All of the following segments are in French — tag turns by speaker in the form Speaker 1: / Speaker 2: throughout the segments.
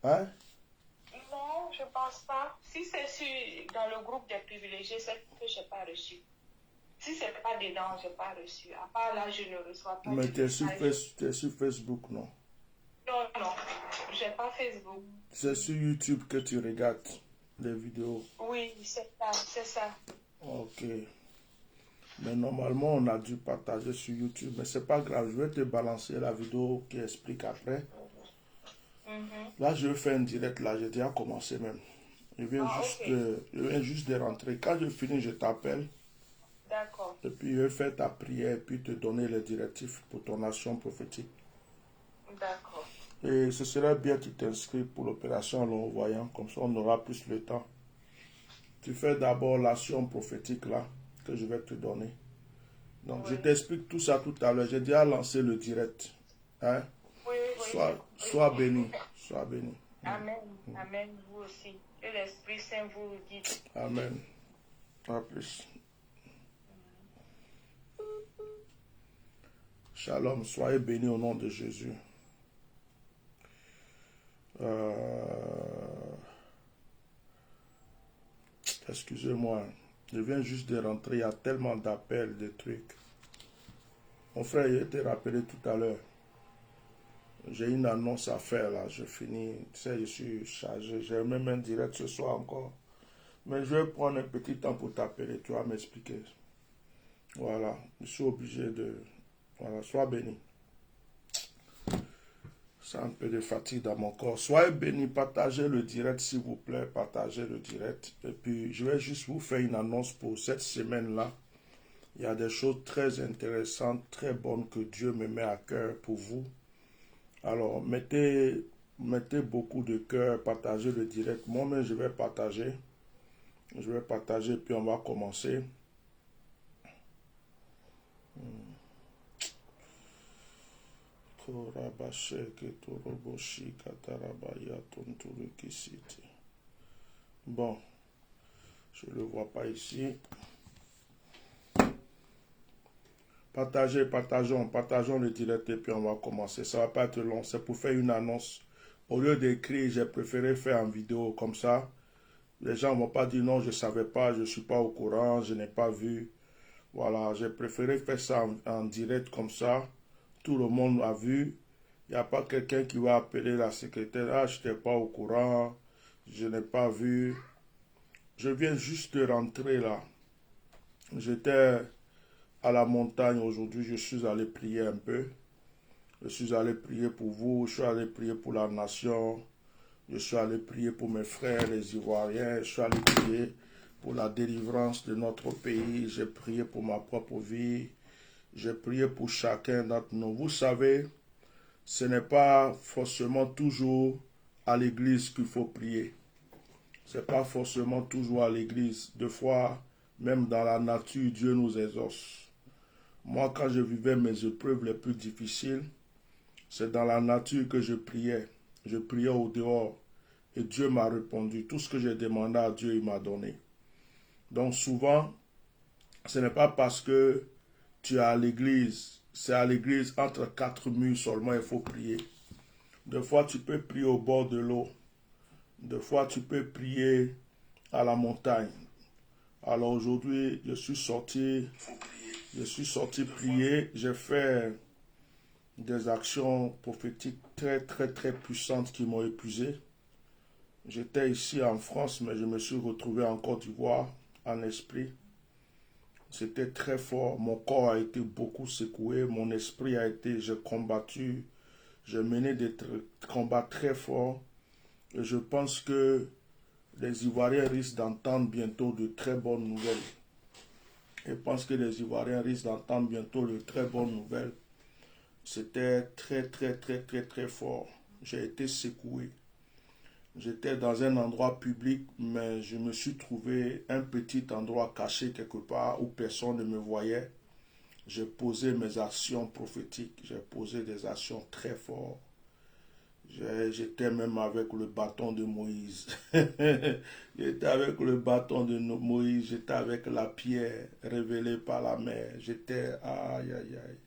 Speaker 1: Hein?
Speaker 2: Non, je pense pas. Si c'est dans le groupe des privilégiés, c'est que je n'ai pas reçu. Si c'est pas dedans, je n'ai pas reçu. À part là, je ne reçois pas
Speaker 1: Mais
Speaker 2: de message.
Speaker 1: t'es sur Facebook, non?
Speaker 2: Non, non, j'ai pas Facebook.
Speaker 1: C'est sur YouTube que tu regardes les vidéos.
Speaker 2: Oui, c'est ça, c'est ça.
Speaker 1: Ok. Mais normalement, on a dû partager sur YouTube. Mais c'est pas grave, je vais te balancer la vidéo qui explique après.
Speaker 2: Mhm.
Speaker 1: Là, je vais faire un direct. Là, j'ai déjà commencé même.
Speaker 2: Ah, ok,
Speaker 1: Je viens juste de rentrer. Quand je finis, je t'appelle.
Speaker 2: d'accord,
Speaker 1: Et puis, je vais faire ta prière et puis te donner les directives pour ton action prophétique.
Speaker 2: d'accord.
Speaker 1: Et ce serait bien que tu t'inscris pour l'opération l'envoyant. Comme ça, on aura plus le temps. Tu fais d'abord l'action prophétique là que je vais te donner. Donc, je
Speaker 2: Oui,
Speaker 1: t'explique tout ça tout à l'heure. J'ai déjà lancé le direct. Hein?
Speaker 2: oui, oui, j'ai compris.
Speaker 1: Sois béni. Sois béni.
Speaker 2: Amen, amen, vous aussi. Que l'Esprit Saint vous guide.
Speaker 1: Amen. À plus. Shalom. Soyez bénis au nom de Jésus. Excusez-moi. Je viens juste de rentrer. Il y a tellement d'appels, de trucs. Mon frère, il était rappelé tout à l'heure. J'ai une annonce à faire là. Je finis. Tu sais, je suis chargé. J'ai même un direct ce soir encore. Mais je vais prendre un petit temps pour t'appeler. Tu vas m'expliquer. Voilà. Je suis obligé de. Voilà. Sois béni. C'est un peu de fatigue dans mon corps. Soyez bénis, partagez le direct s'il vous plaît, partagez le direct. Et puis, je vais juste vous faire une annonce pour cette semaine-là. Il y a des choses très intéressantes, très bonnes que Dieu me met à cœur pour vous. Alors, mettez beaucoup de cœur, partagez le direct. Moi-même, je vais partager. Je vais partager, puis on va commencer. Bon, je ne le vois pas ici. Partageons le direct et puis on va commencer. Ça ne va pas être long, c'est pour faire une annonce. Au lieu d'écrire, j'ai préféré faire en vidéo comme ça. Les gens ne vont pas dire non, je ne savais pas, je ne suis pas au courant, je n'ai pas vu. Voilà, j'ai préféré faire ça en direct comme ça. Tout le monde a vu. Il n'y a pas quelqu'un qui va appeler la secrétaire. Ah, je n'étais pas au courant, je n'ai pas vu. Je viens juste de rentrer là. J'étais à la montagne aujourd'hui, je suis allé prier un peu. Je suis allé prier pour vous, je suis allé prier pour la nation, je suis allé prier pour mes frères les Ivoiriens, je suis allé prier pour la délivrance de notre pays, j'ai prié pour ma propre vie, j'ai prié pour chacun d'entre nous. Vous savez, ce n'est pas forcément toujours à l'église qu'il faut prier. Ce n'est pas forcément toujours à l'église. Des fois, même dans la nature, Dieu nous exauce. Moi, quand je vivais mes épreuves les plus difficiles, c'est dans la nature que je priais. Je priais au dehors. Et Dieu m'a répondu. Tout ce que j'ai demandé à Dieu, il m'a donné. Donc souvent, ce n'est pas parce que tu es à l'église. C'est à l'église entre quatre murs seulement il faut prier. Des fois, tu peux prier au bord de l'eau. Des fois, tu peux prier à la montagne. Alors aujourd'hui, je suis sorti prier. J'ai fait des actions prophétiques très, très, très puissantes qui m'ont épuisé. J'étais ici en France, mais je me suis retrouvé en Côte d'Ivoire en esprit. C'était très fort. Mon corps a été beaucoup secoué. Mon esprit a été, j'ai combattu. J'ai mené des combats très forts. Et je pense que les Ivoiriens risquent d'entendre bientôt de très bonnes nouvelles. Je pense que les Ivoiriens risquent d'entendre bientôt de très bonnes nouvelles. C'était très, très, très, très, très fort. J'ai été secoué. J'étais dans un endroit public, mais je me suis trouvé un petit endroit caché quelque part où personne ne me voyait. J'ai posé mes actions prophétiques, j'ai posé des actions très fortes. J'étais même avec le bâton de Moïse. J'étais avec le bâton de Moïse, j'étais avec la pierre révélée par la mer. J'étais, aïe, aïe, aïe.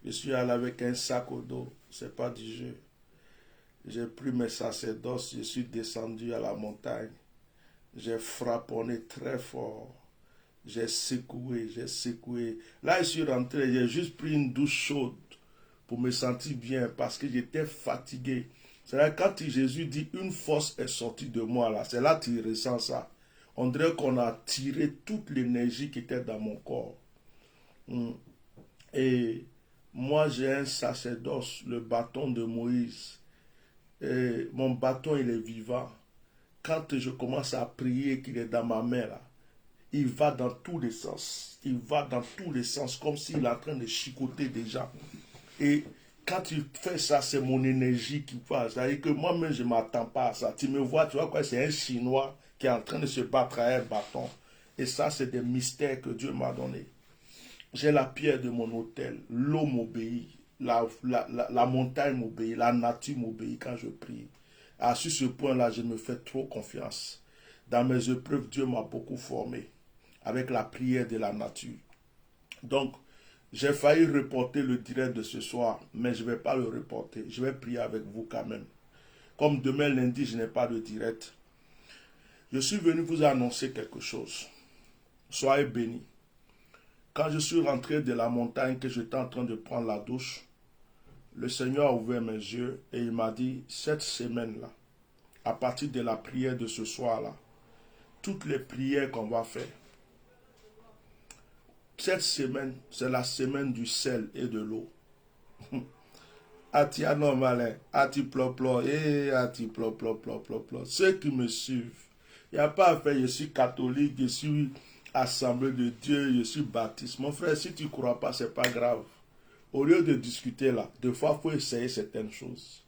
Speaker 1: Je suis allé avec un sac au dos, c'est pas du jeu. J'ai pris mes sacerdoces, je suis descendu à la montagne. J'ai frapponné très fort. J'ai secoué, j'ai secoué. Là, je suis rentré, j'ai juste pris une douche chaude pour me sentir bien parce que j'étais fatigué. C'est là quand Jésus dit une force est sortie de moi là, c'est là que tu ressens ça. On dirait qu'on a tiré toute l'énergie qui était dans mon corps. Et moi j'ai un sacerdoce, le bâton de Moïse. Et mon bâton il est vivant. Quand je commence à prier qu'il est dans ma main là, il va dans tous les sens. Il va dans tous les sens comme s'il est en train de chicoter des gens. Et quand tu fais ça, c'est mon énergie qui passe. C'est-à-dire que moi-même, je ne m'attends pas à ça. Tu me vois, tu vois quoi, c'est un Chinois qui est en train de se battre à un bâton. Et ça, c'est des mystères que Dieu m'a donnés. J'ai la pierre de mon autel. L'eau m'obéit. La montagne m'obéit. La nature m'obéit quand je prie. Ah, sur ce point-là, je me fais trop confiance. Dans mes épreuves, Dieu m'a beaucoup formé avec la prière de la nature. Donc, j'ai failli reporter le direct de ce soir, mais je ne vais pas le reporter. Je vais prier avec vous quand même. Comme demain lundi, je n'ai pas de direct. Je suis venu vous annoncer quelque chose. Soyez bénis. Quand je suis rentré de la montagne, que j'étais en train de prendre la douche, le Seigneur a ouvert mes yeux et il m'a dit, cette semaine-là, à partir de la prière de ce soir-là, toutes les prières qu'on va faire, cette semaine, c'est la semaine du sel et de l'eau. Ati anormalin, ati plop-plop, ati plop-plop. Ceux qui me suivent, il n'y a pas à faire, je suis catholique, je suis assemblée de Dieu, je suis baptiste. Mon frère, si tu ne crois pas, ce n'est pas grave. Au lieu de discuter là, des fois, il faut essayer certaines choses.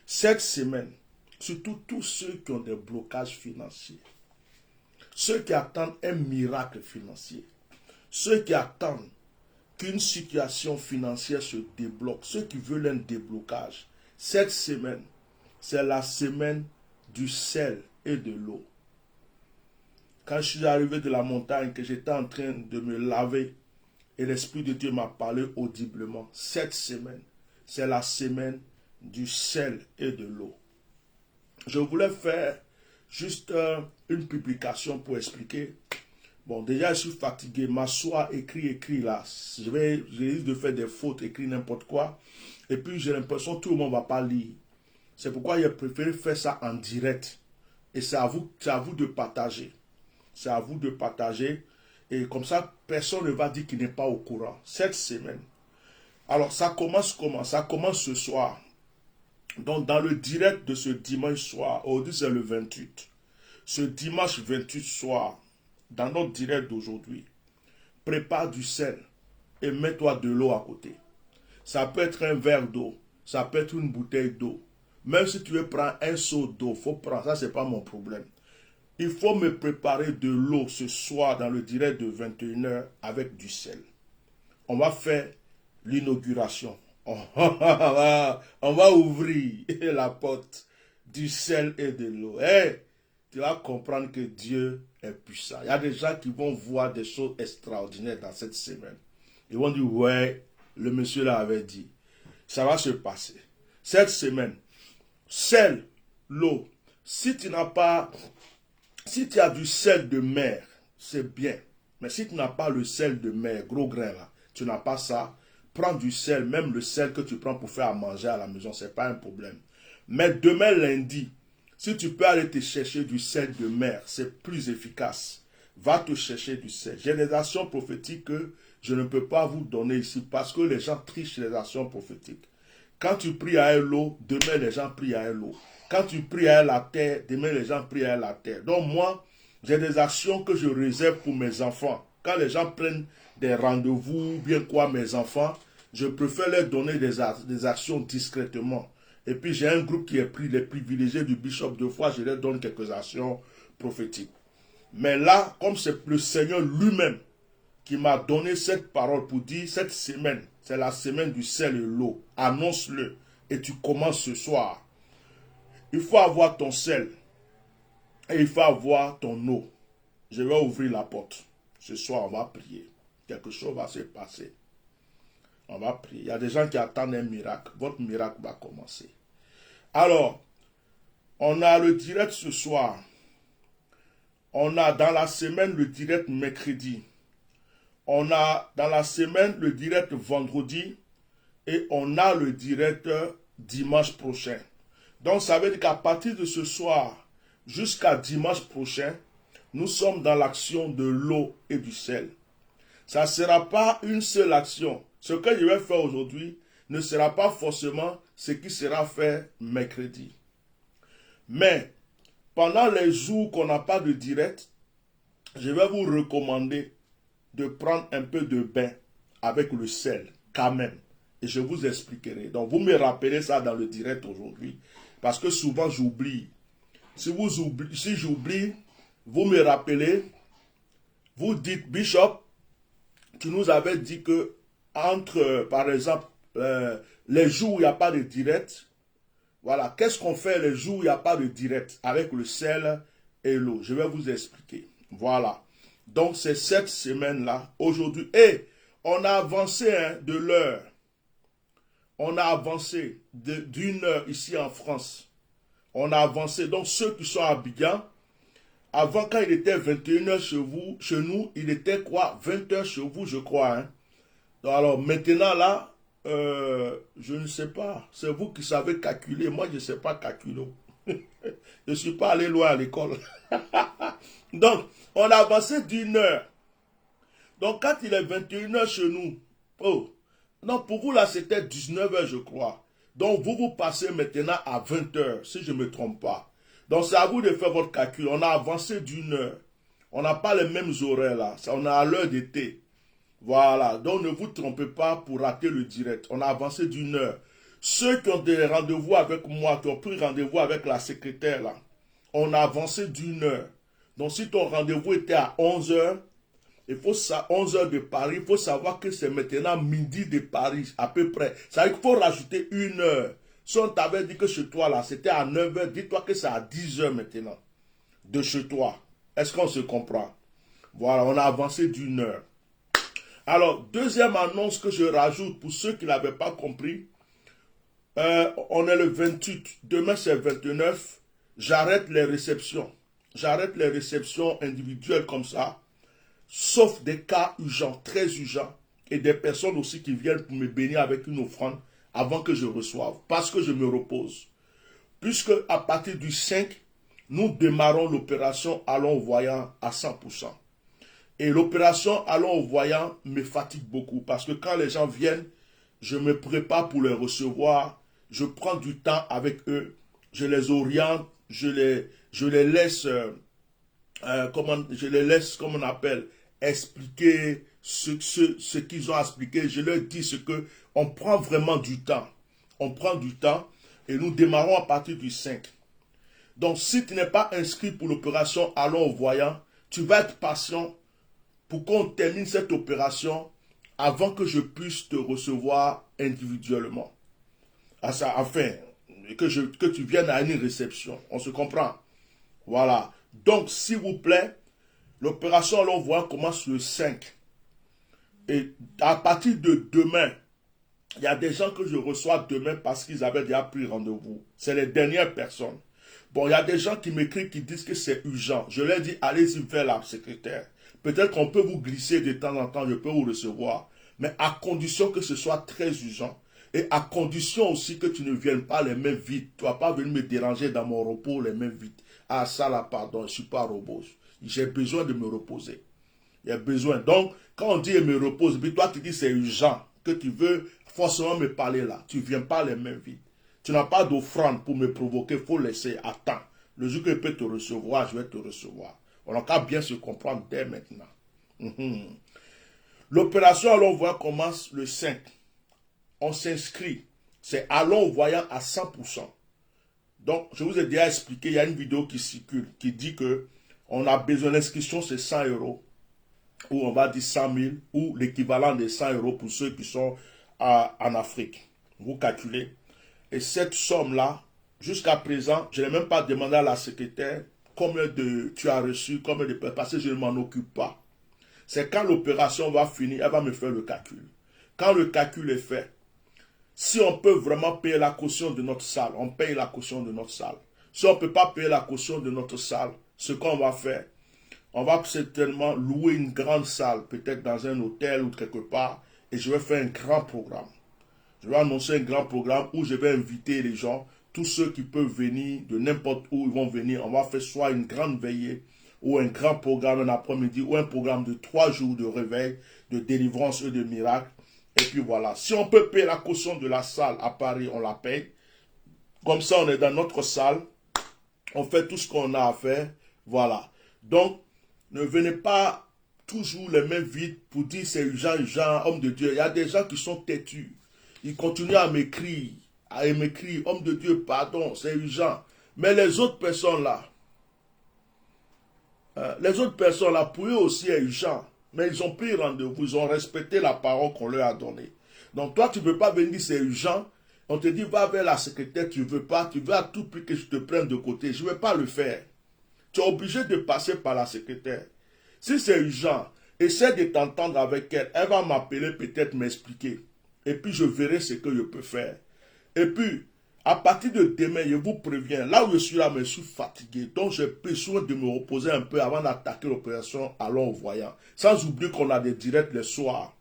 Speaker 1: Cette semaine, surtout tous ceux qui ont des blocages financiers, ceux qui attendent un miracle financier, ceux qui attendent qu'une situation financière se débloque, ceux qui veulent un déblocage, cette semaine, c'est la semaine du sel et de l'eau. Quand je suis arrivé de la montagne, que j'étais en train de me laver, et l'Esprit de Dieu m'a parlé audiblement, cette semaine, c'est la semaine du sel et de l'eau. Je voulais faire juste une publication pour expliquer. Bon, déjà, je suis fatigué. M'asseoir, écrit là. Je risque de faire des fautes, écrire n'importe quoi. Et puis, j'ai l'impression que tout le monde ne va pas lire. C'est pourquoi j'ai préféré faire ça en direct. Et c'est à vous de partager. C'est à vous de partager. Et comme ça, personne ne va dire qu'il n'est pas au courant. Cette semaine. Alors, ça commence comment? Ça commence ce soir. Donc, dans le direct de ce dimanche soir, aujourd'hui c'est le 28. Ce dimanche 28 soir, dans notre direct d'aujourd'hui, prépare du sel et mets-toi de l'eau à côté. Ça peut être un verre d'eau, ça peut être une bouteille d'eau. Même si tu veux prendre un seau d'eau, il faut prendre, ça c'est pas mon problème. Il faut me préparer de l'eau ce soir dans le direct de 21h avec du sel. On va faire l'inauguration. On va ouvrir la porte du sel et de l'eau. Hey, tu vas comprendre que Dieu est puissant. Il y a des gens qui vont voir des choses extraordinaires dans cette semaine. Ils vont dire, ouais, le monsieur l'avait dit. Ça va se passer. Cette semaine, sel, l'eau. Si tu as du sel de mer, c'est bien. Mais si tu n'as pas le sel de mer, gros grain là, tu n'as pas ça, prends du sel, même le sel que tu prends pour faire à manger à la maison, ce n'est pas un problème. Mais demain lundi, si tu peux aller te chercher du sel de mer, c'est plus efficace. Va te chercher du sel. J'ai des actions prophétiques que je ne peux pas vous donner ici parce que les gens trichent les actions prophétiques. Quand tu pries à l'eau, demain les gens prient à l'eau. Quand tu pries à la terre, demain les gens prient à la terre. Donc moi, j'ai des actions que je réserve pour mes enfants. Quand les gens prennent des rendez-vous, bien quoi, mes enfants, je préfère leur donner des actions discrètement. Et puis j'ai un groupe qui est pris, les privilégiés du bishop de foi, je leur donne quelques actions prophétiques. Mais là, comme c'est le Seigneur lui-même qui m'a donné cette parole pour dire, cette semaine, c'est la semaine du sel et l'eau. Annonce-le et tu commences ce soir. Il faut avoir ton sel et il faut avoir ton eau. Je vais ouvrir la porte. Ce soir, on va prier. Quelque chose va se passer. On va prier. Il y a des gens qui attendent un miracle. Votre miracle va commencer. Alors, on a le direct ce soir. On a dans la semaine le direct mercredi. On a dans la semaine le direct vendredi. Et on a le direct dimanche prochain. Donc, ça veut dire qu'à partir de ce soir jusqu'à dimanche prochain, nous sommes dans l'action de l'eau et du sel. Ça ne sera pas une seule action. Ce que je vais faire aujourd'hui ne sera pas forcément ce qui sera fait mercredi. Mais, pendant les jours qu'on n'a pas de direct, je vais vous recommander de prendre un peu de bain avec le sel, quand même. Et je vous expliquerai. Donc, vous me rappelez ça dans le direct aujourd'hui. Parce que souvent, j'oublie. Si j'oublie, vous me rappelez. Vous dites, Bishop, tu nous avais dit que entre, par exemple, les jours où il n'y a pas de direct, voilà, qu'est-ce qu'on fait les jours où il n'y a pas de direct avec le sel et l'eau? Je vais vous expliquer. Voilà. Donc, c'est cette semaine-là, aujourd'hui. Et on a avancé de l'heure. On a avancé d'une heure ici en France. On a avancé. Donc, ceux qui sont à Abidjan, avant, quand il était 21h chez nous, il était quoi? 20h chez vous, je crois. Hein? Donc, alors, maintenant, là, je ne sais pas. C'est vous qui savez calculer. Moi, je ne sais pas calculer. Je ne suis pas allé loin à l'école. Donc, on a avancé d'une heure. Donc, quand il est 21h chez nous, oh, non, pour vous, là, c'était 19h, je crois. Donc, vous passez maintenant à 20h, si je ne me trompe pas. Donc, c'est à vous de faire votre calcul. On a avancé d'une heure. On n'a pas les mêmes horaires, là. On a à l'heure d'été. Voilà. Donc, ne vous trompez pas pour rater le direct. On a avancé d'une heure. Ceux qui ont des rendez-vous avec moi, qui ont pris rendez-vous avec la secrétaire, là, on a avancé d'une heure. Donc, si ton rendez-vous était à 11h, il faut ça, 11h de Paris, il faut savoir que c'est maintenant midi de Paris, à peu près. Ça veut dire qu'il faut rajouter une heure. Si on t'avait dit que chez toi, là, c'était à 9h, dis-toi que c'est à 10h maintenant, de chez toi. Est-ce qu'on se comprend? Voilà, on a avancé d'une heure. Alors, deuxième annonce que je rajoute pour ceux qui ne l'avaient pas compris, on est le 28, demain c'est 29, j'arrête les réceptions. J'arrête les réceptions individuelles comme ça. Sauf des cas urgents, très urgents, et des personnes aussi qui viennent pour me bénir avec une offrande avant que je reçoive, parce que je me repose. Puisque à partir du 5, nous démarrons l'opération Allons au voyant à 100%. Et l'opération Allons au voyant me fatigue beaucoup, parce que quand les gens viennent, je me prépare pour les recevoir, je prends du temps avec eux, je les oriente, je les laisse... je les laisse, comme on appelle, expliquer ce qu'ils ont expliqué. Je leur dis ce que on prend vraiment du temps. On prend du temps et nous démarrons à partir du 5. Donc, si tu n'es pas inscrit pour l'opération Allons au voyant, tu vas être patient pour qu'on termine cette opération avant que je puisse te recevoir individuellement. Enfin, que tu viennes à une réception. On se comprend? Voilà. Donc, s'il vous plaît, l'opération Allons voir commence le 5. Et à partir de demain, il y a des gens que je reçois demain parce qu'ils avaient déjà pris rendez-vous. C'est les dernières personnes. Bon, il y a des gens qui m'écrivent, qui disent que c'est urgent. Je leur dis, allez-y vers la secrétaire. Peut-être qu'on peut vous glisser de temps en temps, je peux vous recevoir. Mais à condition que ce soit très urgent. Et à condition aussi que tu ne viennes pas les mains vides. Tu ne vas pas venir me déranger dans mon repos les mains vides. Ah, ça là, pardon, je ne suis pas robot. J'ai besoin de me reposer. Il y a besoin. Donc, quand on dit je me repose, puis toi tu dis c'est urgent, que tu veux forcément me parler là. Tu ne viens pas les mains vides. Tu n'as pas d'offrande pour me provoquer, il faut laisser. Attends. Le jour que je peux te recevoir, je vais te recevoir. On a qu'à bien se comprendre dès maintenant. L'opération Allons voir commence le 5. On s'inscrit. C'est Allons voyant à 100%. Donc, je vous ai déjà expliqué, il y a une vidéo qui circule, qui dit que on a besoin d'inscription, c'est 100 €, ou on va dire 100 000, ou l'équivalent de 100 € pour ceux qui sont en Afrique. Vous calculez. Et cette somme-là, jusqu'à présent, je n'ai même pas demandé à la secrétaire combien tu as reçu, combien de parce que je ne m'en occupe pas. C'est quand l'opération va finir, elle va me faire le calcul. Quand le calcul est fait, Si on peut vraiment payer la caution de notre salle, on paye la caution de notre salle. Si on ne peut pas payer la caution de notre salle, ce qu'on va faire, on va certainement louer une grande salle, peut-être dans un hôtel ou quelque part, et je vais faire un grand programme. Je vais annoncer un grand programme où je vais inviter les gens, tous ceux qui peuvent venir de n'importe où, ils vont venir. On va faire soit une grande veillée, ou un grand programme un après-midi, ou un programme de 3 jours de réveil, de délivrance et de miracles. Et puis voilà, si on peut payer la caution de la salle à Paris, on la paye. Comme ça, on est dans notre salle, on fait tout ce qu'on a à faire. Voilà. Donc, ne venez pas toujours les mains vides pour dire c'est urgent, homme de Dieu. Il y a des gens qui sont têtus. Ils continuent à m'écrire, homme de Dieu, pardon, c'est urgent. Mais les autres personnes là, pour eux aussi est urgent. Mais ils ont pris rendez-vous, ils ont respecté la parole qu'on leur a donnée. Donc toi, tu ne peux pas venir, c'est urgent. On te dit, va vers la secrétaire, tu ne veux pas, tu veux à tout prix que je te prenne de côté. Je ne vais pas le faire. Tu es obligé de passer par la secrétaire. Si c'est urgent, essaie de t'entendre avec elle. Elle va m'appeler, peut-être m'expliquer. Et puis je verrai ce que je peux faire. Et puis, à partir de demain, je vous préviens, là où je suis là, je suis fatigué. Donc j'ai besoin de me reposer un peu avant d'attaquer l'opération Allons au voyant. Sans oublier qu'on a des directs les soirs.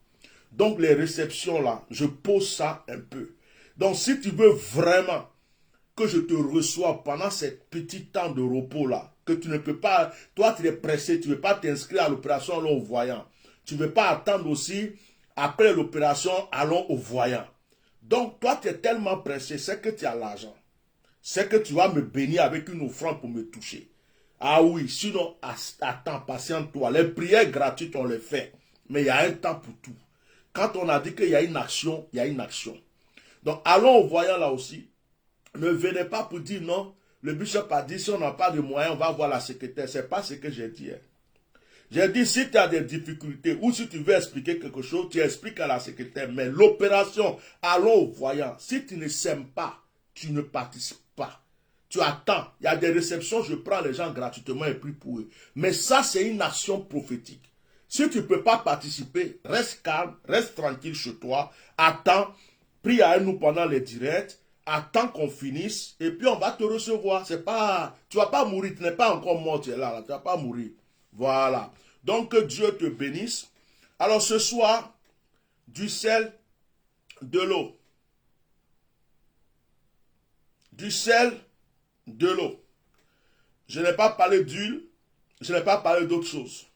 Speaker 1: Donc les réceptions là, je pose ça un peu. Donc si tu veux vraiment que je te reçoive pendant cette petit temps de repos là, que tu ne peux pas, toi tu es pressé, tu ne veux pas t'inscrire à l'opération Allons au voyant. Tu ne veux pas attendre aussi, après l'opération Allons au voyant. Donc toi tu es tellement pressé, c'est que tu as l'argent. C'est que tu vas me bénir avec une offrande pour me toucher. Ah oui, sinon attends, patiente-toi. Les prières gratuites on les fait, mais il y a un temps pour tout. Quand on a dit qu'il y a une action, il y a une action. Donc allons au voyant là aussi. Ne venez pas pour dire non. Le bishop a dit si on n'a pas de moyens, on va voir la secrétaire. Ce n'est pas ce que j'ai dit. J'ai dit si tu as des difficultés ou si tu veux expliquer quelque chose, tu expliques à la secrétaire. Mais l'opération, allons au voyant. Si tu ne sèmes pas, tu ne participes pas. Tu attends. Il y a des réceptions, je prends les gens gratuitement et prie pour eux. Mais ça, c'est une action prophétique. Si tu ne peux pas participer, reste calme, reste tranquille chez toi. Attends, prie à nous pendant les directs. Attends qu'on finisse et puis on va te recevoir. C'est pas, tu ne vas pas mourir, tu n'es pas encore mort, tu es là, tu ne vas pas mourir. Voilà. Donc que Dieu te bénisse. Alors ce soir, du sel, de l'eau. Du sel, de l'eau. Je n'ai pas parlé d'huile, je n'ai pas parlé d'autre chose.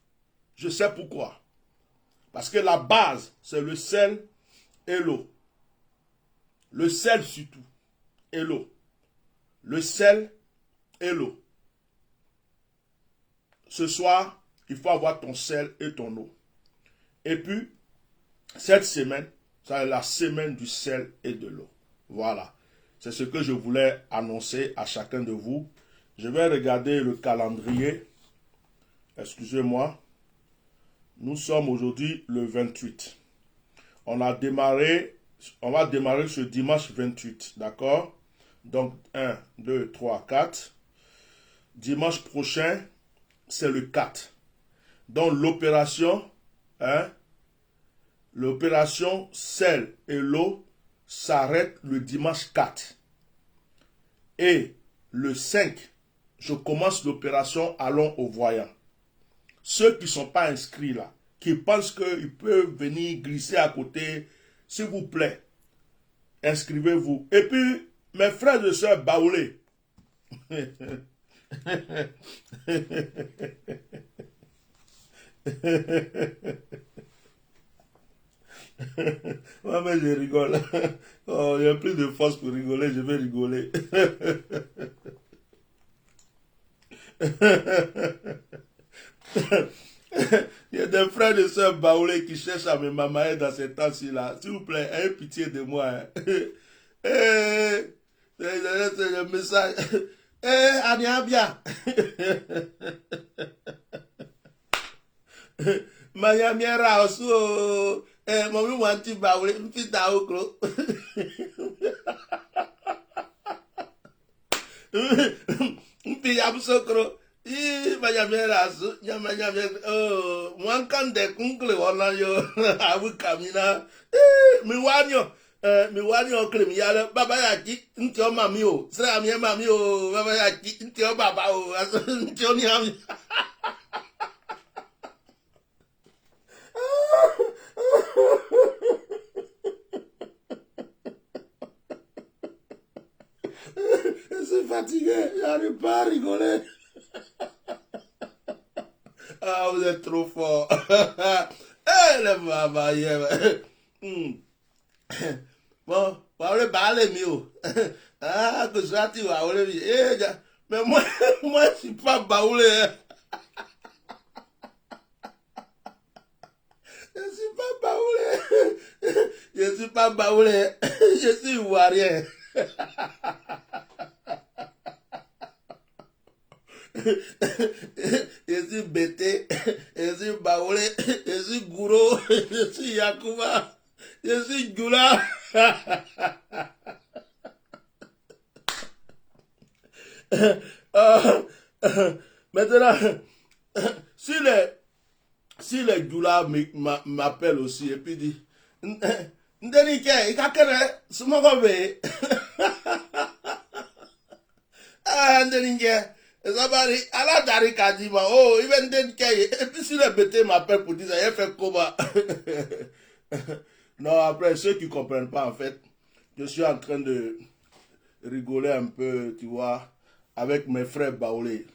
Speaker 1: Je sais pourquoi. Parce que la base, c'est le sel et l'eau. Le sel surtout. Et l'eau. Le sel et l'eau. Ce soir, il faut avoir ton sel et ton eau. Et puis, cette semaine, c'est la semaine du sel et de l'eau. Voilà. C'est ce que je voulais annoncer à chacun de vous. Je vais regarder le calendrier. Excusez-moi. Nous sommes aujourd'hui le 28. On va démarrer ce dimanche 28. D'accord? Donc, 1, 2, 3, 4. Dimanche prochain, c'est le 4. Donc, l'opération, l'opération sel et l'eau s'arrête le dimanche 4. Et le 5, je commence l'opération Allons au voyant. Ceux qui ne sont pas inscrits là, qui pensent qu'ils peuvent venir glisser à côté, s'il vous plaît, inscrivez-vous. Et puis, mes frères et sœurs baoulés. Moi, mais je rigole. Oh, il n'y a plus de force pour rigoler, je vais rigoler. Il y a des frères et sœurs baoulés qui cherchent à me mamailler dans ces temps-ci là. S'il vous plaît, ayez pitié de moi. C'est le message. Aniabia. Mayamiera osu. Mami wanti baoulé. Mpita okro. Mpiyam sokro. Mayamiera su. Oh, mwankande kunkle wana yo. Abu kamina. Mi wanyo. mi wani oncle mi yale baba yaki nti o mami o sra mi mami o baba yaki nti o baba o nti o ni ami je suis fatigué, j'arrive pas à rigoler. Ah, vous êtes trop fort. Eh, le baba, bon, on parler mieux. Ah, que ça, tu vas mais moi, moi, je suis pas baoulé. Je suis pas baoulé. Je suis pas baoulé. Je suis ivoirien. Je suis bêté, je suis baoulé, je suis gourou, je suis Yakuba, je suis Gula. Maintenant, si les Gula m'appellent aussi et puis dit, Ndenike, ikakere, sumogobe. Ah, Ndenike. Zabari, Allah Dari Kadima, oh, even then, et puis si le BT m'appelle pour dire, il fait comment? Non, après, ceux qui ne comprennent pas, en fait, je suis en train de rigoler un peu, tu vois, avec mes frères baoulés.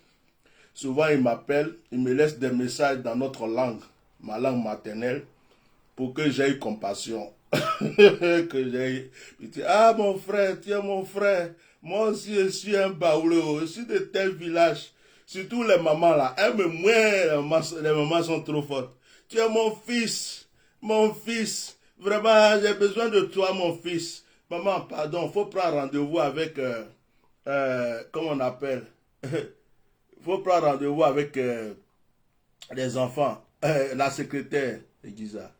Speaker 1: Souvent, ils m'appellent, ils me laissent des messages dans notre langue, ma langue maternelle, pour que j'aie compassion. Que j'aie. Ah, mon frère, tiens, mon frère. Moi aussi, je suis un baoulé, je suis de tel village. Surtout les mamans là. Elles me mouillent, les mamans sont trop fortes. Tu es mon fils, mon fils. Vraiment, j'ai besoin de toi, mon fils. Maman, pardon, il faut prendre rendez-vous avec, comment on appelle? Il faut prendre rendez-vous avec les enfants, la secrétaire, Giza.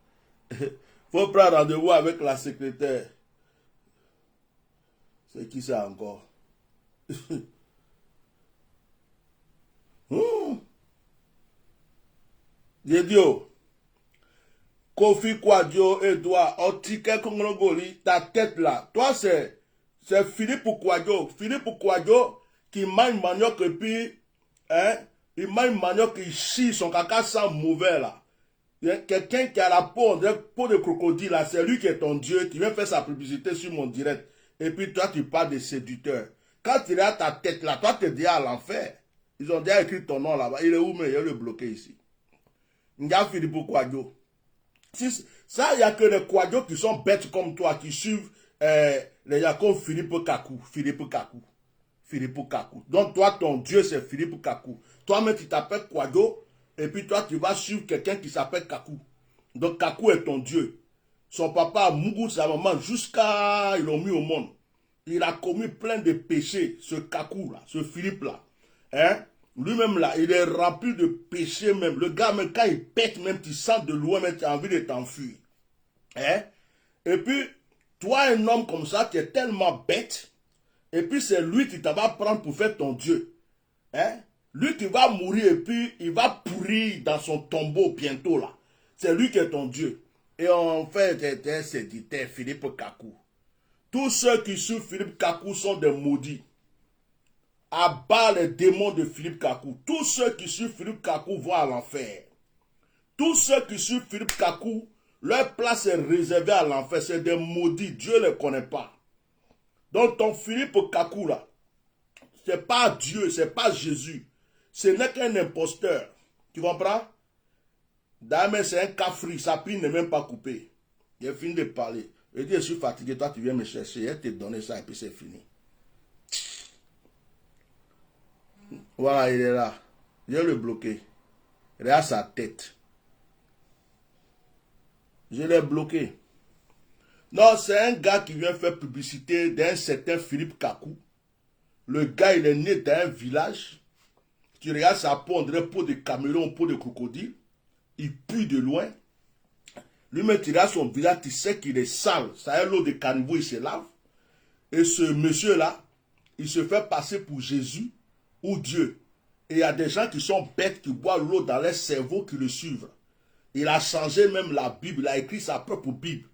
Speaker 1: Il faut prendre rendez-vous avec la secrétaire. C'est qui ça encore? Dieu, Kofi Kouadio, Edouard, Otike Kongologoli, ta tête là. Toi, c'est Philippe Kouadio. Philippe Kouadio qui mange manioc et puis, hein, il mange manioc et il chie son caca sans mauvais là. Quelqu'un qui a la peau de crocodile là, c'est lui qui est ton Dieu, qui vient faire sa publicité sur mon direct. Et puis toi, tu parles de séducteur. Quand tu as ta tête là, toi, tu es déjà à l'enfer. Ils ont déjà écrit ton nom là-bas. Il est où, mais il est le bloqué ici. Nga Philippe Kouadio. Ça, il n'y a que les Kouadio qui sont bêtes comme toi, qui suivent les gars comme Philippe Kakou. Philippe Kakou. Philippe Kakou. Donc toi, ton Dieu, c'est Philippe Kakou. Toi-même, tu t'appelles Kouadio, et puis toi, tu vas suivre quelqu'un qui s'appelle Kakou. Donc Kakou est ton Dieu. Son papa a mougou sa maman jusqu'à ils l'ont mis au monde. Il a commis plein de péchés, ce Kakou là, ce Philippe là. Hein? Lui-même là, il est rempli de péchés même. Le gars, même quand il pète, même tu sens de loin, même tu as envie de t'enfuir. Hein? Et puis, toi, un homme comme ça, tu es tellement bête. Et puis, c'est lui qui va prendre pour faire ton Dieu. Hein? Lui qui va mourir et puis il va pourrir dans son tombeau bientôt là. C'est lui qui est ton Dieu. Et en fait, c'est dit, Philippe Kakou. Tous ceux qui suivent Philippe Kakou sont des maudits. Abat les démons de Philippe Kakou. Tous ceux qui suivent Philippe Kakou vont à l'enfer. Tous ceux qui suivent Philippe Kakou, leur place est réservée à l'enfer. C'est des maudits. Dieu ne les connaît pas. Donc ton Philippe Kakou là, c'est pas Dieu, c'est pas Jésus. Ce n'est qu'un imposteur. Tu comprends? D'ailleurs, c'est un cafri. Sa pile n'est même pas coupée. J'ai fini de parler. Je dis, je suis fatigué. Toi, tu viens me chercher. Elle te donné ça et puis c'est fini. Voilà, il est là. Je vais le bloquer. Regarde sa tête. Je l'ai bloqué. Non, c'est un gars qui vient faire publicité d'un certain Philippe Kakou. Le gars, il est né dans un village. Tu regardes sa peau, on dirait peau de caméléon, peau de crocodile. Il pue de loin. Lui-même, tu regardes son village, tu sais qu'il est sale. Ça a l'eau de caniveau, il se lave. Et ce monsieur-là, il se fait passer pour Jésus ou Dieu. Et il y a des gens qui sont bêtes, qui boivent l'eau dans leur cerveau, qui le suivent. Il a changé même la Bible, il a écrit sa propre Bible.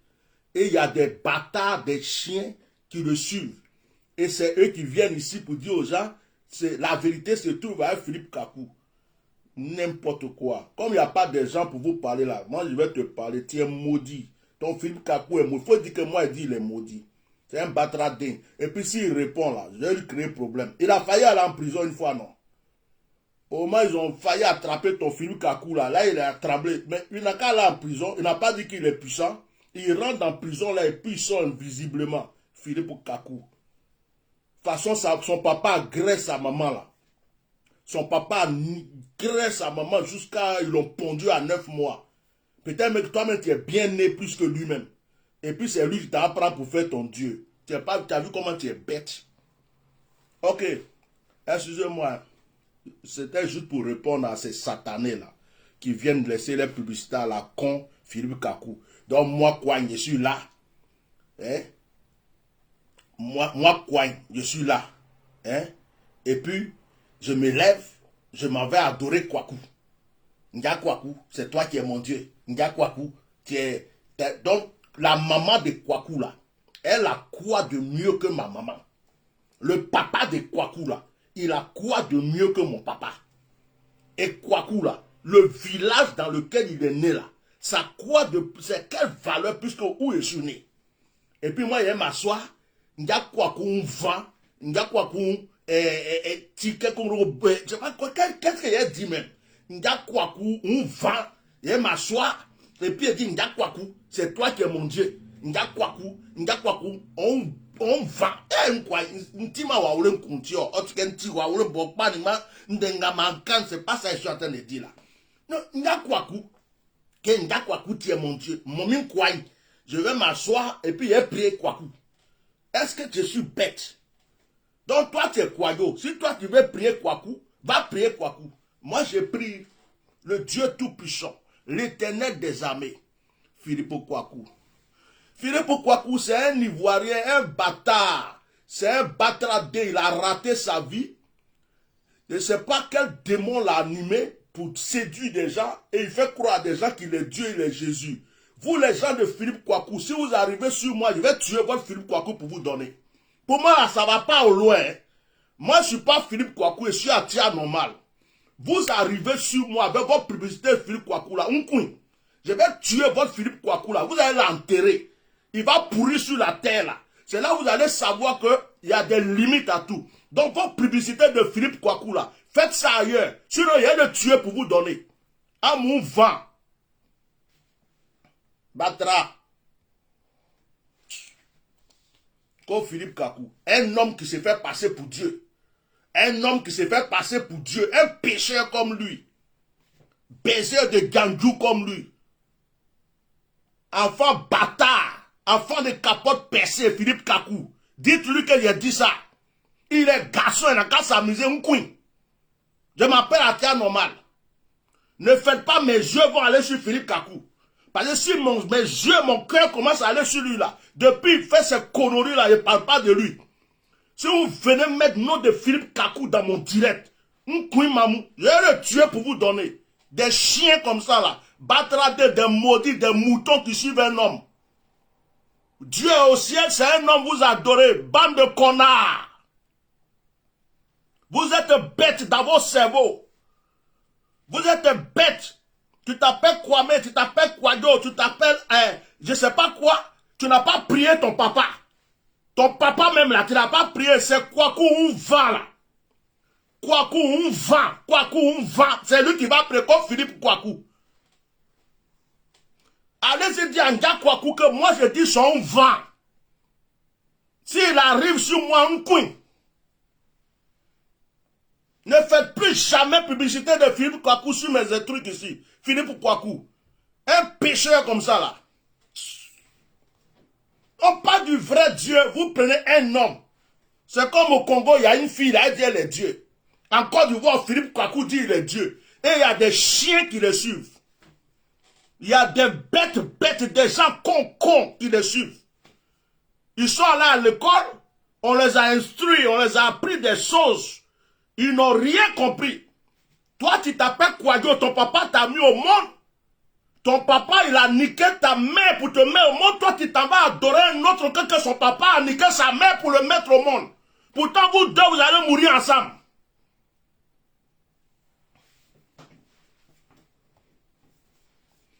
Speaker 1: Et il y a des bâtards, des chiens qui le suivent. Et c'est eux qui viennent ici pour dire aux gens, la vérité se trouve à Philippe Kakou. N'importe quoi. Comme il n'y a pas de gens pour vous parler là, moi je vais te parler, tu es maudit. Ton Philippe Kakou est maudit. Il faut dire que moi, il dit il est maudit. C'est un batradin. Et puis s'il répond là, je vais lui créer problème. Il a failli aller en prison une fois, non? Au moins, ils ont failli attraper ton Philippe Kakou là. Là, il a tremblé. Mais il n'a qu'à aller en prison. Il n'a pas dit qu'il est puissant. Il rentre en prison là et puis il sort invisiblement. Philippe Kakou. De toute façon, son papa agresse sa maman là. Son papa agresse sa maman jusqu'à... Ils l'ont pondu à 9 mois. Peut-être que toi-même, tu es bien né plus que lui-même. Et puis c'est lui qui t'apprend pour faire ton Dieu. Tu as vu comment tu es bête. Ok. Excusez-moi. C'était juste pour répondre à ces satanés là. Qui viennent laisser les publicités à la con Philippe Kakou. Donc moi, quoi, je suis là. Hein? Moi, quoi, je suis là. Hein? Et puis, je me lève, je m'en vais adorer Kwaku. Nga Kwaku, c'est toi qui es mon Dieu. Nga Kwaku, donc, la maman de Kwaku là, elle a quoi de mieux que ma maman? Le papa de Kwaku là, il a quoi de mieux que mon papa? Et Kwaku là, le village dans lequel il est né là, ça quoi de, c'est quelle valeur puisque où je suis né? Et puis moi, il m'assoit, Nga Kwaku on vend, Nga Kwaku ticket qu'on je sais pas quoi, qu'est-ce qu'il a dit même? Nga Kwaku on vend, il m'assoit, et puis il dit Nga Kwaku, c'est toi qui es mon Dieu. Nga Kwaku, on vend. Eh, quoi, n'tima wa ou l'encontio, otkenti wa ou l'embokpa, n'denga mankan, c'est pas ça que je suis en train de dire là. Non, Nga Kwaku, que Nga Kwaku, tu es mon Dieu. Mon mine quoi, je vais m'asseoir et puis je vais prier Kwaku. Est-ce que je suis bête? Donc toi, tu es Kwayo. Si toi, tu veux prier Kwaku, va prier Kwaku. Moi, je prie le Dieu Tout-Puissant, l'Éternel des armées, Philippe Kwaku. Philippe Kwaku, c'est un Ivoirien, un bâtard. C'est un bâtardé. Il a raté sa vie. Je ne sais pas quel démon l'a animé pour séduire des gens. Et il fait croire à des gens qu'il est Dieu, il est Jésus. Vous, les gens de Philippe Kwaku, si vous arrivez sur moi, je vais tuer votre Philippe Kwaku pour vous donner. Pour moi, là, ça ne va pas au loin. Moi, je ne suis pas Philippe Kwaku et je suis à tia normal. Vous arrivez sur moi avec votre publicité Philippe Kwaku là, je vais tuer votre Philippe Kwaku là, vous allez l'enterrer. Il va pourrir sur la terre là. C'est là où vous allez savoir qu'il y a des limites à tout. Donc votre publicité de Philippe Kwaku là, faites ça ailleurs. Sinon il y a le tuer pour vous donner. À mon vent. Batra. Comme Philippe Kwaku. Un homme qui s'est fait passer pour Dieu. Un homme qui s'est fait passer pour Dieu. Un pécheur comme lui. Baiser de gandou comme lui. Enfant bâtard. Enfant de capote percée, Philippe Kwaku. Dites-lui qu'il a dit ça. Il est garçon, il n'a qu'à s'amuser un coin. Je m'appelle Atia Normal. Ne faites pas mes yeux vont aller sur Philippe Kwaku. Parce que si mes yeux, mon cœur commence à aller sur lui là, depuis il fait ces conneries là, je ne parle pas de lui. Si vous venez mettre le nom de Philippe Kwaku dans mon direct, un coin mamou, je vais le tuer pour vous donner. Des chiens comme ça là, batradés, des maudits, des moutons qui suivent un homme. Dieu au ciel, c'est un homme, vous adorez, bande de connards. Vous êtes bêtes dans vos cerveaux. Vous êtes bêtes. Tu t'appelles Kwame, tu t'appelles Kwado, tu t'appelles, je sais pas quoi. Tu n'as pas prié ton papa. Ton papa même là, tu n'as pas prié, c'est Kwaku on va là. Kwaku on va, Kwaku on va. C'est lui qui va prier comme Philippe Kwaku. Allez-y dire à Nga Kwaku que moi je dis son vent. S'il arrive sur moi un coin, ne faites plus jamais publicité de Philippe Kwaku sur mes trucs ici. Philippe Kwaku. Un pécheur comme ça là. On parle du vrai Dieu, vous prenez un homme. C'est comme au Congo, il y a une fille, elle dit elle est Dieu. En Côte d'Ivoire, Philippe Kwaku dit il est Dieu. Et il y a des chiens qui le suivent. Il y a des bêtes, des gens cons qui les suivent. Ils sont allés à l'école, on les a instruits, on les a appris des choses. Ils n'ont rien compris. Toi, tu t'appelles Kwadio, ton papa t'a mis au monde. Ton papa, il a niqué ta mère pour te mettre au monde. Toi, tu t'en vas adorer un autre que son papa a niqué sa mère pour le mettre au monde. Pourtant, vous deux, vous allez mourir ensemble.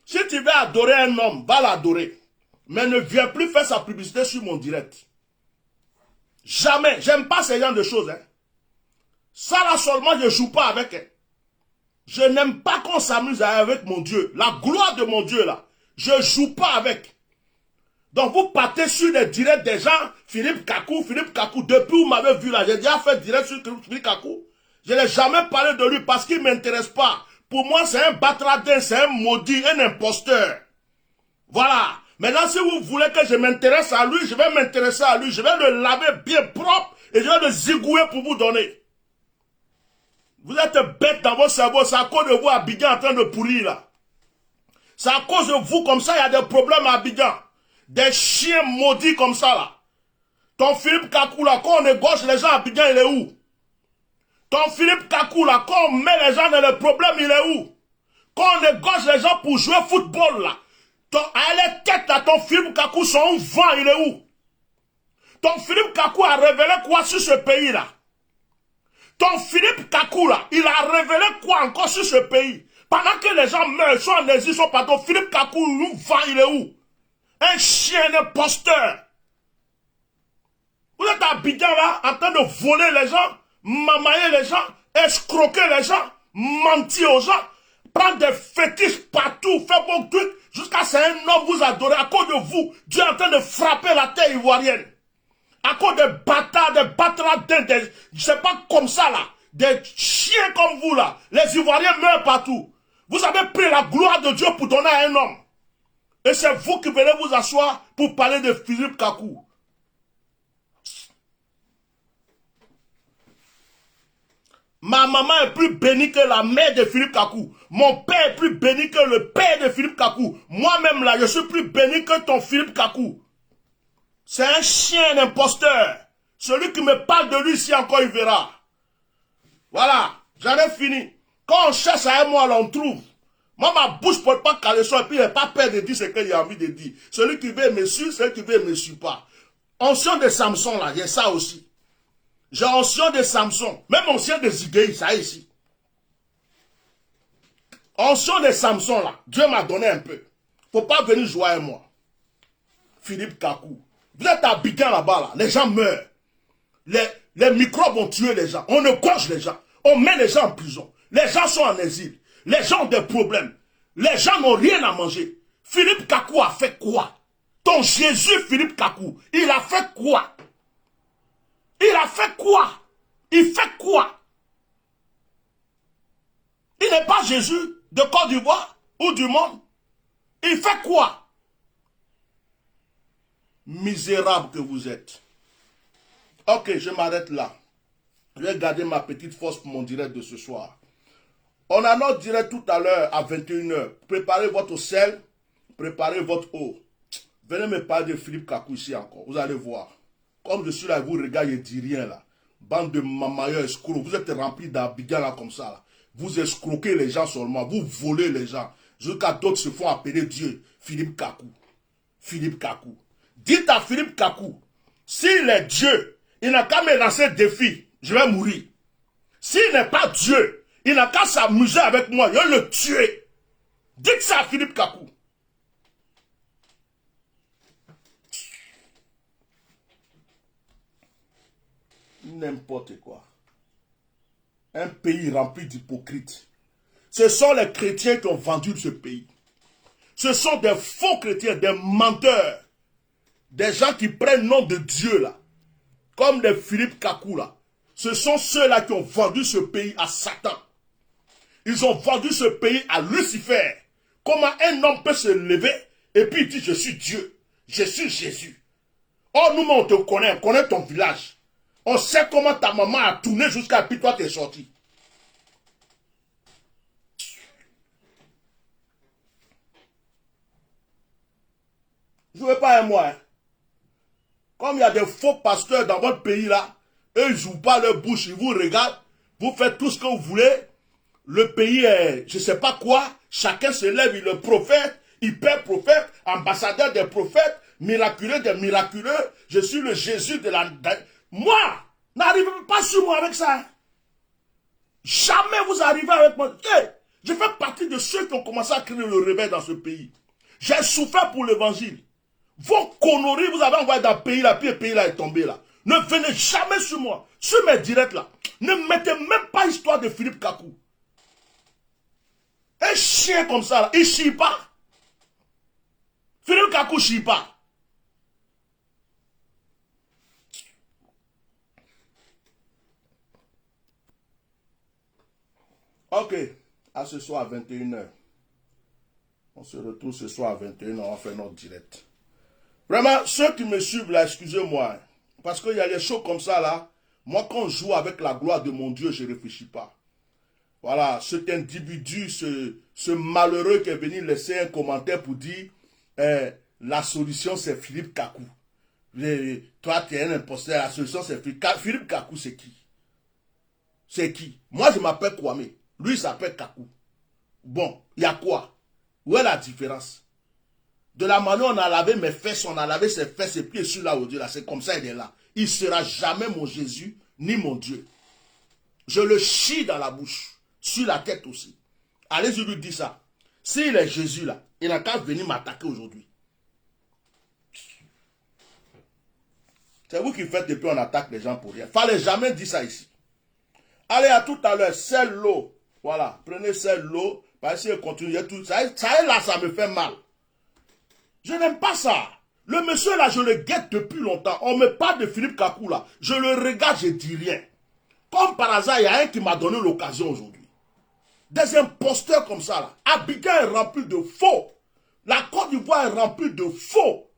Speaker 1: Si tu veux adorer un homme, va l'adorer. Mais ne viens plus faire sa publicité sur mon direct. Jamais. J'aime pas ce genre de choses. Hein. Ça là seulement, je ne joue pas avec. Hein. Je n'aime pas qu'on s'amuse avec mon Dieu. La gloire de mon Dieu là. Je ne joue pas avec. Donc vous partez sur les directs des gens. Philippe Kakou. Depuis où vous m'avez vu là, j'ai déjà fait direct sur Philippe Kakou. Je n'ai jamais parlé de lui parce qu'il ne m'intéresse pas. Pour moi, c'est un batradin, c'est un maudit, un imposteur. Voilà. Maintenant, si vous voulez que je m'intéresse à lui, je vais m'intéresser à lui. Je vais le laver bien propre et je vais le zigouiller pour vous donner. Vous êtes bête dans votre cerveau. C'est à cause de vous, Abidjan, en train de pourrir là. C'est à cause de vous, comme ça, il y a des problèmes à Abidjan. Des chiens maudits comme ça là. Ton Philippe Kakou là, quand on égorge les gens à Abidjan, il est où? Ton Philippe Kakou là, quand on met les gens dans le problème, il est où? Quand on égorge les gens pour jouer au football là, à la tête là, ton Philippe Kakou, son vent, il est où? Ton Philippe Kakou a révélé quoi sur ce pays là? Ton Philippe Kakou là, il a révélé quoi encore sur ce pays? Pendant que les gens meurent, ils sont en exil, ils sont pas. Ton Philippe Kakou, le vent, il est où? Un chien, un imposteur. Vous êtes à Abidjan là, en train de voler les gens, mamailler les gens, escroquer les gens, mentir aux gens, prendre des fétiches partout, faire beaucoup de trucs, jusqu'à ce qu'un homme vous adore. À cause de vous, Dieu est en train de frapper la terre ivoirienne. À cause des bâtards, des batradins, je sais pas comme ça là, des chiens comme vous là, les Ivoiriens meurent partout. Vous avez pris la gloire de Dieu pour donner à un homme. Et c'est vous qui venez vous asseoir pour parler de Philippe Kakou. Ma maman est plus bénie que la mère de Philippe Kakou. Mon père est plus béni que le père de Philippe Kakou. Moi-même là, je suis plus béni que ton Philippe Kakou. C'est un chien d'imposteur. Celui qui me parle de lui, si encore il verra. Voilà, j'en ai fini. Quand on cherche à un mois, là, on trouve. Moi, ma bouche ne peut pas caler ça, et puis il n'a pas peur de dire ce qu'il a envie de dire. Celui qui veut me suivre, celui qui veut me suivre pas. Ancien de Samson, là, j'ai ça aussi. J'ai ancien de Samson, même ancien de Zigei, ça ici. Ancien de Samson, là, Dieu m'a donné un peu. Faut pas venir jouer avec moi. Philippe Kakou. Vous êtes à Abidjan là-bas, là, les gens meurent. Les microbes ont tué les gens. On égorge les gens. On met les gens en prison. Les gens sont en exil. Les gens ont des problèmes. Les gens n'ont rien à manger. Philippe Kakou a fait quoi? Ton Jésus Philippe Kakou, il a fait quoi? Il a fait quoi? Il fait quoi? Il n'est pas Jésus de Côte d'Ivoire ou du monde. Il fait quoi? Misérable que vous êtes. Ok, je m'arrête là. Je vais garder ma petite force pour mon direct de ce soir. On a notre direct tout à l'heure à 21 h. Préparez votre sel, préparez votre eau. Venez me parler de Philippe Kakou ici encore. Vous allez voir. Comme je suis là, vous regardez, je ne dis rien là. Bande de mamailleurs escrocs. Vous êtes remplis d'Abidjan là comme ça là. Vous escroquez les gens seulement. Vous volez les gens. Jusqu'à d'autres se font appeler Dieu. Philippe Kakou. Philippe Kakou. Dites à Philippe Kakou, s'il est Dieu, il n'a qu'à me lancer un défi. Je vais mourir. S'il n'est pas Dieu, il n'a qu'à s'amuser avec moi. Je vais le tuer. Dites ça à Philippe Kakou. N'importe quoi. Un pays rempli d'hypocrites. Ce sont les chrétiens qui ont vendu ce pays. Ce sont des faux chrétiens, des menteurs. Des gens qui prennent le nom de Dieu là. Comme des Philippe Kakou là. Ce sont ceux-là qui ont vendu ce pays à Satan. Ils ont vendu ce pays à Lucifer. Comment un homme peut se lever et puis dire je suis Dieu. Je suis Jésus. Oh nous on te connaît, on connaît ton village. On sait comment ta maman a tourné jusqu'à puis toi t'es sorti. Je ne veux pas un mois. Hein. Comme il y a des faux pasteurs dans votre pays là, eux ils ne jouent pas leur bouche, ils vous regardent, vous faites tout ce que vous voulez, le pays est, je ne sais pas quoi, chacun se lève, il est prophète, hyper prophète, ambassadeur des prophètes, miraculeux des miraculeux. Je suis le Jésus de la... Moi, n'arrivez pas sur moi avec ça. Jamais vous arrivez avec moi. Hey, je fais partie de ceux qui ont commencé à créer le réveil dans ce pays. J'ai souffert pour l'évangile. Vos conneries, vous avez envoyé dans le pays là, puis le pays là est tombé là. Ne venez jamais sur moi, sur mes directs là. Ne mettez même pas histoire de Philippe Kakou. Un chien comme ça là, il chie pas. Philippe Kakou chie pas. Ok, à ce soir à 21h. On se retrouve ce soir à 21h, on va faire notre direct. Vraiment, ceux qui me suivent là, excusez-moi. Parce qu'il y a des choses comme ça là. Moi, quand je joue avec la gloire de mon Dieu, je ne réfléchis pas. Voilà, cet individu, ce malheureux qui est venu laisser un commentaire pour dire la solution c'est Philippe Kakou. Toi, tu es un imposteur, la solution c'est Philippe Kakou. Philippe Kakou, c'est qui? C'est qui? Moi, je m'appelle Kwame. Lui, il s'appelle Kakou. Bon, il y a quoi? Où est la différence? De la manière on a lavé mes fesses, on a lavé ses fesses, ses pieds sur là au Dieu là, c'est comme ça il est là. Il ne sera jamais mon Jésus, ni mon Dieu. Je le chie dans la bouche, sur la tête aussi. Allez-y lui dire ça. S'il est Jésus là, il n'a qu'à venir m'attaquer aujourd'hui. C'est vous qui faites depuis on attaque les gens pour rien. Fallait jamais dire ça ici. Allez, à tout à l'heure, c'est l'eau. Voilà, prenez celle l'eau, parce que continuez tout. Ça est là, ça me fait mal. Je n'aime pas ça. Le monsieur là, je le guette depuis longtemps. On me parle de Philippe Kakou là. Je le regarde, je dis rien. Comme par hasard, il y a un qui m'a donné l'occasion aujourd'hui. Des imposteurs comme ça là. Abidjan est rempli de faux. La Côte d'Ivoire est remplie de faux.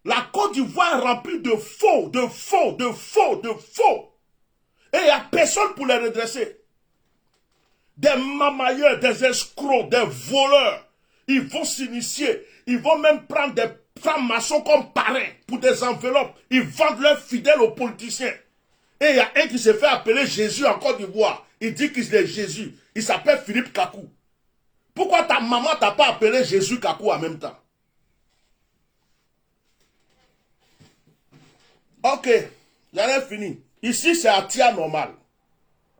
Speaker 1: La Côte d'Ivoire est remplie de faux, de faux, de faux, de faux. Et il n'y a personne pour les redresser. Des mamailleurs, des escrocs, des voleurs. Ils vont s'initier. Ils vont même prendre des francs-maçons comme parrains pour des enveloppes. Ils vendent leurs fidèles aux politiciens. Et il y a un qui se fait appeler Jésus en Côte d'Ivoire. Il dit qu'il est Jésus. Il s'appelle Philippe Kakou. Pourquoi ta maman t'a pas appelé Jésus Kakou en même temps? Ok, j'en ai fini. Ici, c'est Atia normal.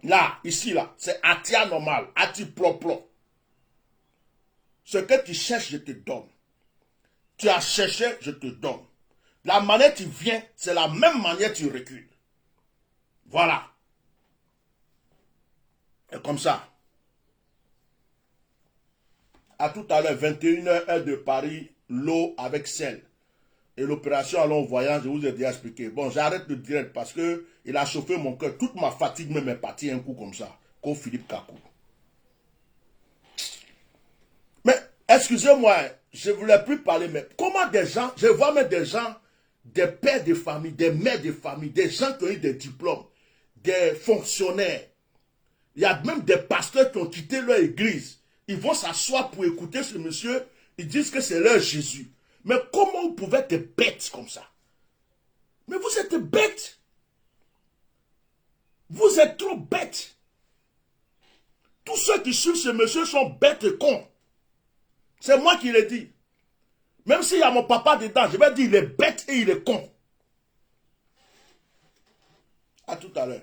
Speaker 1: Là, ici, là, c'est Atia normal. Ati propre. Ce que tu cherches, je te donne. Tu as cherché, je te donne. La manière tu viens, c'est la même manière tu recules. Voilà. Et comme ça. À tout à l'heure, 21h, heure de Paris, l'eau avec sel. Et l'opération allons voyant, je vous ai déjà expliqué. Bon, j'arrête le direct parce que il a chauffé mon cœur. Toute ma fatigue me met partie un coup comme ça. Comme Philippe Kakou. Mais, excusez-moi, je ne voulais plus parler, mais comment des gens, je vois même des gens, des pères de famille, des mères de famille, des gens qui ont eu des diplômes, des fonctionnaires. Il y a même des pasteurs qui ont quitté leur église. Ils vont s'asseoir pour écouter ce monsieur. Ils disent que c'est leur Jésus. Mais comment vous pouvez être bête comme ça? Mais vous êtes bête. Vous êtes trop bête. Tous ceux qui suivent ce monsieur sont bêtes et cons. C'est moi qui l'ai dit. Même s'il y a mon papa dedans, je vais dire il est bête et il est con. À tout à l'heure.